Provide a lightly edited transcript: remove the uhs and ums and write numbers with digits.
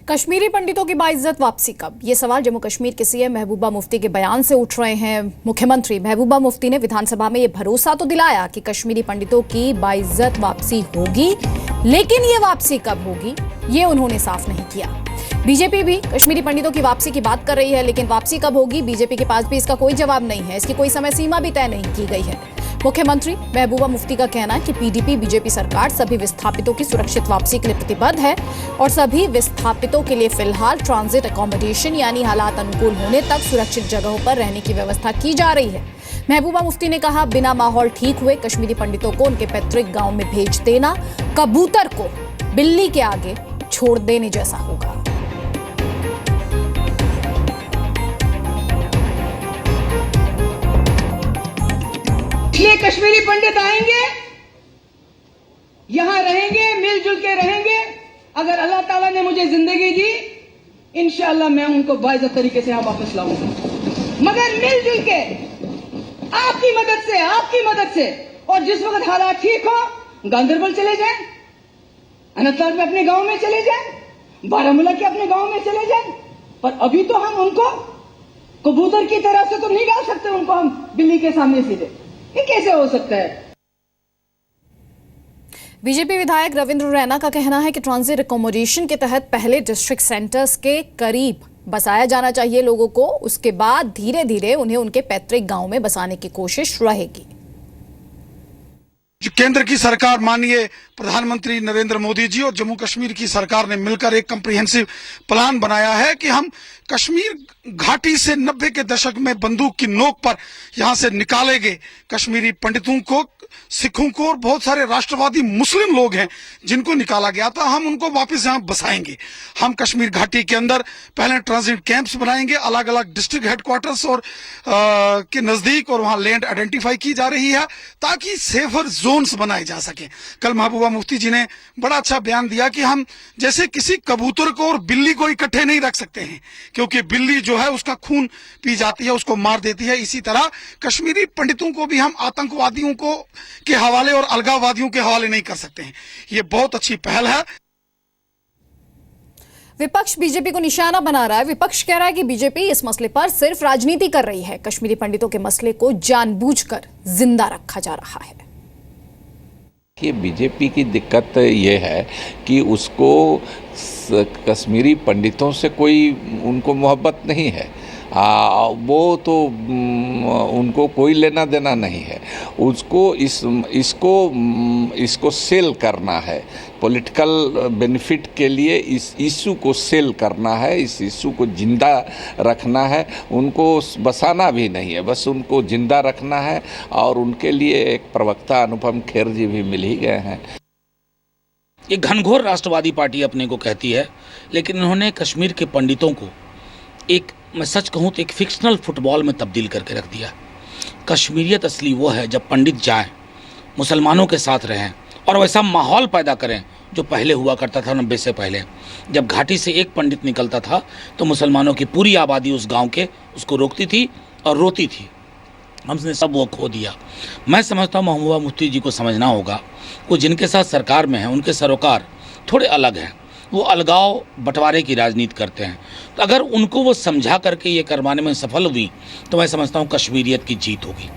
कश्मीरी पंडितों की बाइज्जत वापसी कब? ये सवाल जम्मू कश्मीर के सीएम महबूबा मुफ्ती के बयान से उठ रहे हैं। मुख्यमंत्री महबूबा मुफ्ती ने विधानसभा में ये भरोसा तो दिलाया कि कश्मीरी पंडितों की बाइज्जत वापसी होगी, लेकिन ये वापसी कब होगी ये उन्होंने साफ नहीं किया। बीजेपी भी कश्मीरी पंडितों की वापसी की बात कर रही है, लेकिन वापसी कब होगी बीजेपी के पास भी इसका कोई जवाब नहीं है। इसकी कोई समय सीमा भी तय नहीं की गई है। मुख्यमंत्री महबूबा मुफ्ती का कहना है कि पीडीपी बीजेपी सरकार सभी विस्थापितों की सुरक्षित वापसी के लिए प्रतिबद्ध है और सभी विस्थापितों के लिए फिलहाल ट्रांजिट अकोमोडेशन यानी हालात अनुकूल होने तक सुरक्षित जगहों पर रहने की व्यवस्था की जा रही है। महबूबा मुफ्ती ने कहा, बिना माहौल ठीक हुए कश्मीरी पंडितों को उनके पैतृक गांव में भेज देना कबूतर को बिल्ली के आगे छोड़ देने जैसा होगा। इसलिए कश्मीरी पंडित आएंगे, यहां रहेंगे, मिलजुल के रहेंगे। अगर अल्लाह ताला ने मुझे जिंदगी दी, इंशाअल्लाह मैं उनको बाइज्जत तरीके से यहां वापस लाऊंगा, मगर मिलजुल के आपकी मदद से। और जिस वक्त हालात ठीक हो, गांदरबल चले जाएं, अनंतनाग में अपने गांव में चले जाएं, बारामूला के अपने गांव में चले जाएं। पर अभी तो हम उनको कबूतर की तरह से तो नहीं डाल सकते, उनको हम बिल्ली के सामने सीधे। ये कैसे हो सकता है? बीजेपी विधायक रविंद्र रैना का कहना है कि ट्रांजिट अकोमोडेशन के तहत पहले डिस्ट्रिक्ट सेंटर्स के करीब बसाया जाना चाहिए लोगों को, उसके बाद धीरे धीरे उन्हें उनके पैतृक गांव में बसाने की कोशिश रहेगी। केंद्र की सरकार माननीय प्रधानमंत्री नरेंद्र मोदी जी और जम्मू कश्मीर की सरकार ने मिलकर एक कम्प्रिहेंसिव प्लान बनाया है कि हम कश्मीर घाटी से 90 के दशक में बंदूक की नोक पर यहां से निकालेंगे कश्मीरी पंडितों को, सिखों को और बहुत सारे राष्ट्रवादी मुस्लिम लोग हैं जिनको निकाला गया था, हम उनको वापस यहां बसाएंगे। हम कश्मीर घाटी के अंदर पहले ट्रांजिट कैंप्स बनाएंगे, अलग अलग डिस्ट्रिक्ट हेडक्वार्टर्स और के नजदीक, और वहां लैंड आइडेंटिफाई की जा रही है ताकि सेफर जोन्स बनाए जा सके। कल महबूबा मुफ्ती जी ने बड़ा अच्छा बयान दिया कि हम जैसे किसी कबूतर को और बिल्ली को इकट्ठे नहीं रख सकते हैं, क्योंकि बिल्ली जो है उसका खून पी जाती है, उसको मार देती है। इसी तरह कश्मीरी पंडितों को भी हम आतंकवादियों को के हवाले और अलगाववादियों के हवाले नहीं कर सकते हैं। ये बहुत अच्छी पहल है। विपक्ष बीजेपी को निशाना बना रहा है। विपक्ष कह रहा है कि बीजेपी इस मसले पर सिर्फ राजनीति कर रही है, कश्मीरी पंडितों के मसले को जानबूझकर जिंदा रखा जा रहा है। कि बीजेपी की दिक्कत ये है कि उसको कश्मीरी पंडितों से कोई उनको मोहब्बत नहीं है, वो तो उनको कोई लेना देना नहीं है। उसको इसको सेल करना है, पॉलिटिकल बेनिफिट के लिए इस इशू को सेल करना है, इस इशू को जिंदा रखना है। उनको बसाना भी नहीं है, बस उनको जिंदा रखना है। और उनके लिए एक प्रवक्ता अनुपम खेर जी भी मिल ही गए हैं। ये घनघोर राष्ट्रवादी पार्टी अपने को कहती है, लेकिन इन्होंने कश्मीर के पंडितों को एक, मैं सच कहूँ तो एक फिक्शनल फुटबॉल में तब्दील करके रख दिया। कश्मीरियत असली वो है जब पंडित जाएं, मुसलमानों के साथ रहें और वैसा माहौल पैदा करें जो पहले हुआ करता था 90 से पहले। जब घाटी से एक पंडित निकलता था तो मुसलमानों की पूरी आबादी उस गांव के उसको रोकती थी और रोती थी। हमने सब वो खो दिया। मैं समझता हूँ महबूबा मुफ्ती जी को समझना होगा, वो जिनके साथ सरकार में हैं उनके सरोकार थोड़े अलग हैं, वो अलगाव बंटवारे की राजनीति करते हैं। तो अगर उनको वो समझा करके ये करवाने में सफल हुई तो मैं समझता हूँ कश्मीरियत की जीत होगी।